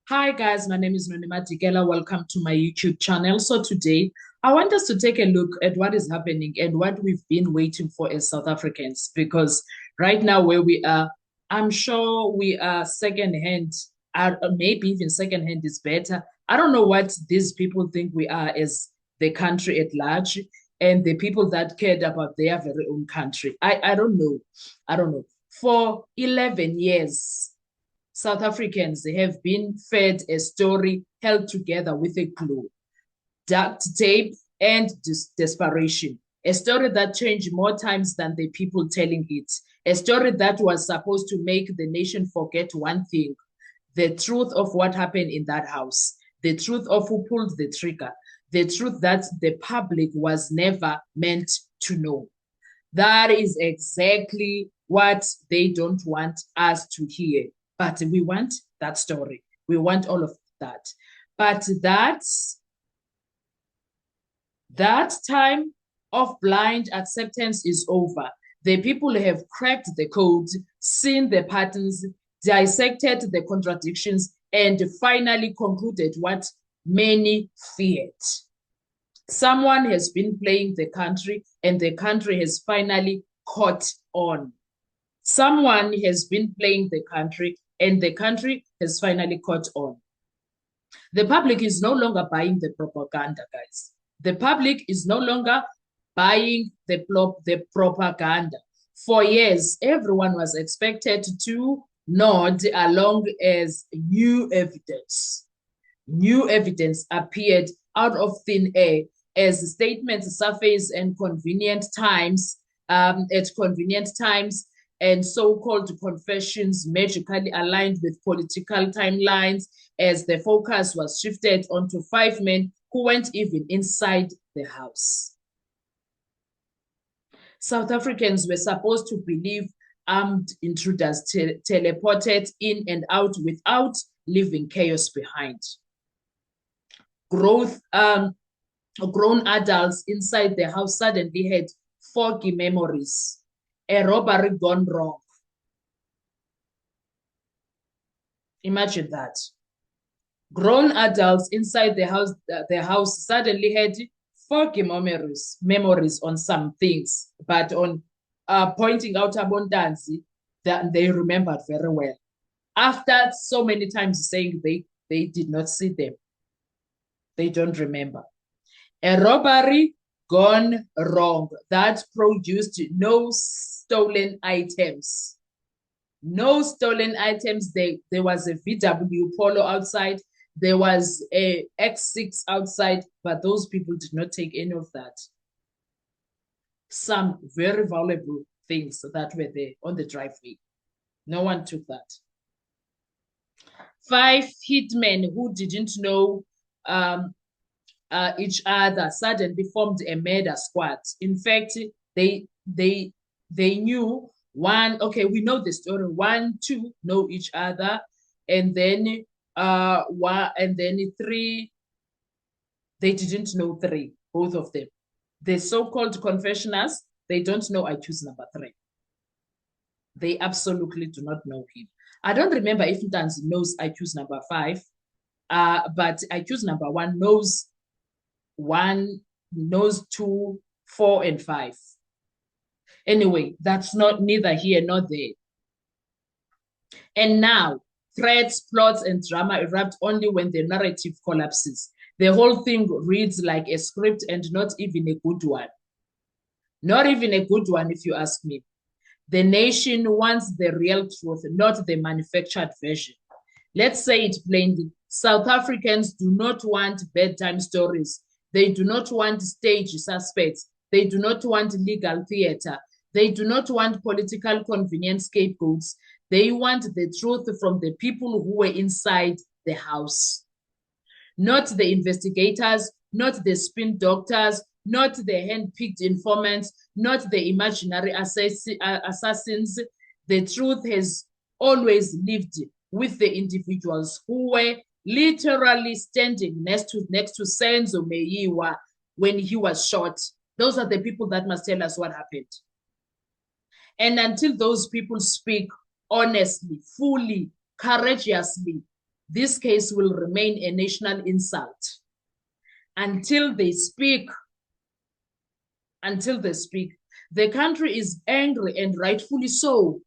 Hi guys, my name is Nonima Tigela. Welcome to my YouTube channel. So today, I want us to take a look at what is happening and what we've been waiting for as South Africans. Because right now where we are, I'm sure we are secondhand, maybe even secondhand is better. I don't know what these people think we are as the country at large and the people that cared about their very own country. I don't know. I don't know. For 11 years, South Africans have been fed a story held together with a glue, duct tape, and desperation. A story that changed more times than the people telling it. A story that was supposed to make the nation forget one thing: the truth of what happened in that house, the truth of who pulled the trigger, the truth that the public was never meant to know. That is exactly what they don't want us to hear. But we want that story. We want all of that. But that time of blind acceptance is over. The people have cracked the code, seen the patterns, dissected the contradictions, and finally concluded what many feared. Someone has been playing the country, and the country has finally caught on. Someone has been playing the country, and the country has finally caught on. The public is no longer buying the propaganda, guys. The public is no longer buying the propaganda. For years, everyone was expected to nod along as new evidence. New evidence appeared out of thin air as statements surface and at convenient times, and so-called confessions magically aligned with political timelines as the focus was shifted onto five men who weren't even inside the house. South Africans were supposed to believe armed intruders teleported in and out without leaving chaos behind. Grown adults inside the house suddenly had foggy memories, a robbery gone wrong. Imagine that. Grown adults inside the house suddenly had foggy memories on some things, but on pointing out abundance, that they remembered very well. After so many times saying they did not see them, they don't remember. A robbery gone wrong that produced no stolen items. No stolen items. There was a VW Polo outside. There was a X6 outside, but those people did not take any of that. Some very valuable things that were there on the driveway. No one took that. 5 hitmen who didn't know each other suddenly formed a murder squad. In fact, they knew one. Okay, we know the story. 1, 2 know each other, and then 3 they didn't know 3. Both of them, the so-called confessioners, they don't know accused number 3. They absolutely do not know him. I don't remember if Ntanzi knows accused number 5, but accused number 1 knows 2, 4, and 5. Anyway, that's not neither here nor there. And now, threats, plots, and drama erupt only when the narrative collapses. The whole thing reads like a script and not even a good one. Not even a good one, if you ask me. The nation wants the real truth, not the manufactured version. Let's say it plainly. South Africans do not want bedtime stories. They do not want stage suspects. They do not want legal theater. They do not want political convenience scapegoats. They want the truth from the people who were inside the house. Not the investigators, not the spin doctors, not the hand-picked informants, not the imaginary assassins. The truth has always lived with the individuals who were literally standing next to Senzo Meyiwa when he was shot. Those are the people that must tell us what happened. And until those people speak honestly, fully, courageously, this case will remain a national insult until they speak. Until they speak. The country is angry, and rightfully so.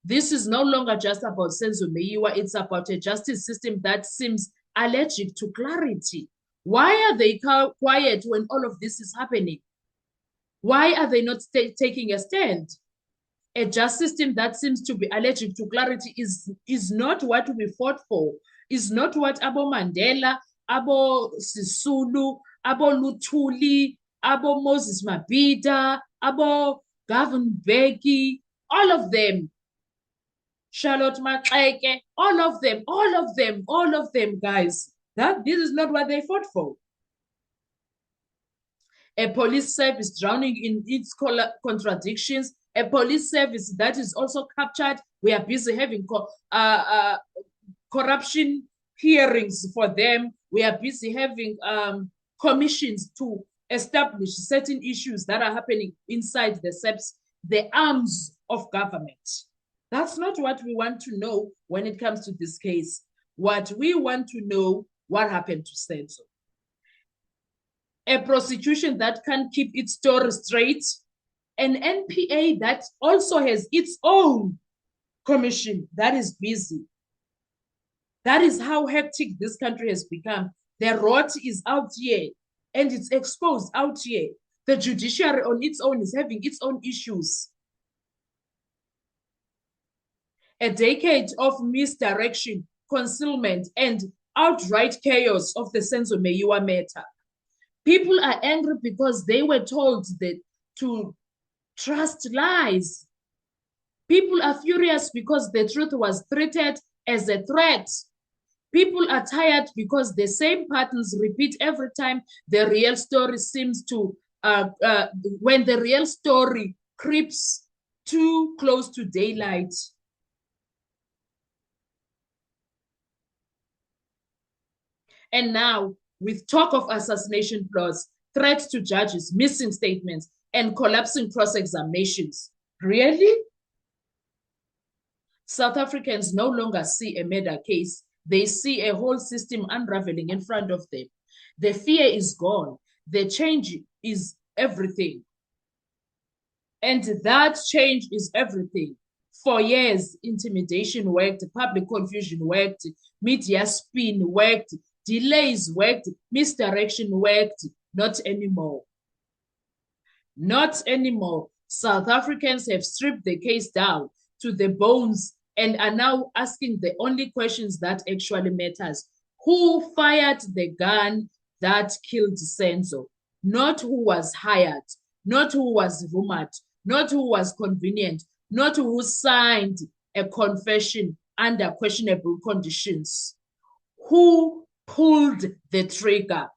This is no longer just about Senzo Meyiwa. It's about a justice system that seems allergic to clarity. Why are they quiet when all of this is happening? Why are they not taking a stand? A justice system that seems to be allergic to clarity is not what we fought for, is not what Abo Mandela, Abo Sisulu, Abo Luthuli, Abo Moses Mabhida, Abo Gavin Mbeki, all of them, Charlotte Maxeke, all of them, guys. This is not what they fought for. A police service drowning in its contradictions, a police service that is also captured. We are busy having corruption hearings for them. We are busy having commissions to establish certain issues that are happening inside the SEPs, the arms of government. That's not what we want to know when it comes to this case. What we want to know, what happened to Senzo. A prosecution that can keep its story straight, an NPA that also has its own commission that is busy. That is how hectic this country has become. The rot is out here and it's exposed out here. The judiciary on its own is having its own issues. A decade of misdirection, concealment, and outright chaos of the Senzo Meyiwa matter. People are angry because they were told that to trust lies. People are furious because the truth was treated as a threat. People are tired because the same patterns repeat every time the real story seems to, when the real story creeps too close to daylight. And now, with talk of assassination plots, threats to judges, missing statements, and collapsing cross-examinations. Really? South Africans no longer see a murder case. They see a whole system unraveling in front of them. The fear is gone. The change is everything. And that change is everything. For years, intimidation worked, public confusion worked, media spin worked, delays worked, misdirection worked. Not anymore. Not anymore. South Africans have stripped the case down to the bones and are now asking the only questions that actually matters. Who fired the gun that killed Senzo? Not who was hired, not who was rumored, not who was convenient, not who signed a confession under questionable conditions. Who pulled the trigger?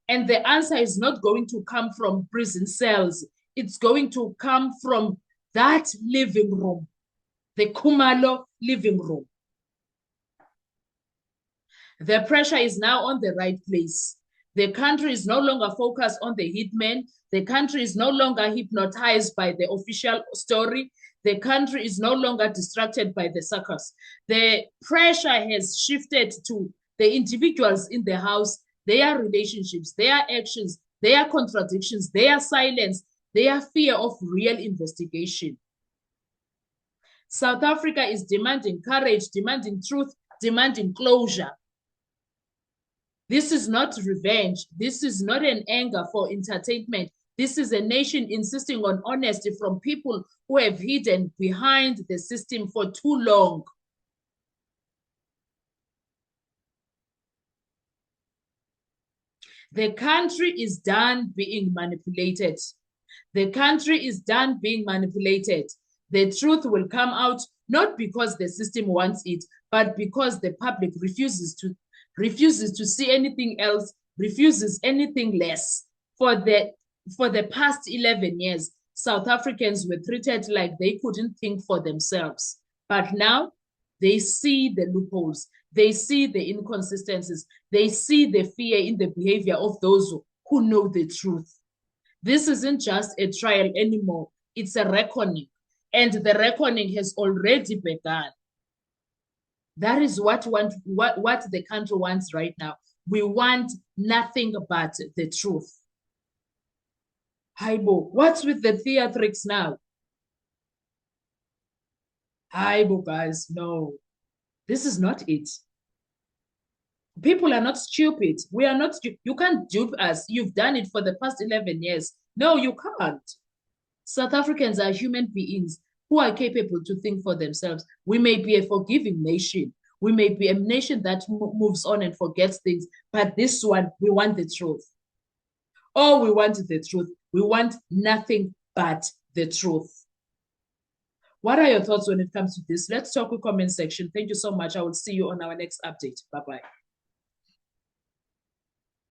And the answer is not going to come from prison cells. It's going to come from that living room, the Khumalo living room. The pressure is now on the right place. The country is no longer focused on the hitmen. The country is no longer hypnotized by the official story. The country is no longer distracted by the circus. The pressure has shifted to the individuals in the house, their relationships, their actions, their contradictions, their silence, their fear of real investigation. South Africa is demanding courage, demanding truth, demanding closure. This is not revenge. This is not an anger for entertainment. This is a nation insisting on honesty from people who have hidden behind the system for too long. The country is done being manipulated. The country is done being manipulated. The truth will come out not because the system wants it, but because the public refuses to see anything else, refuses anything less. For the past 11 years, South Africans were treated like they couldn't think for themselves. But now they see the loopholes. They see the inconsistencies. They see the fear in the behavior of those who know the truth. This isn't just a trial anymore. It's a reckoning. And the reckoning has already begun. That is what the country wants right now. We want nothing but the truth. Haibo, what's with the theatrics now? Haibo, guys, no. This is not it. People are not stupid. We are not, you can't dupe us. You've done it for the past 11 years. No, you can't. South Africans are human beings who are capable to think for themselves. We may be a forgiving nation. We may be a nation that moves on and forgets things, but this one, we want the truth. Oh, we want the truth. We want nothing but the truth. What are your thoughts when it comes to this? Let's talk with comment section. Thank you so much. I will see you on our next update. Bye-bye.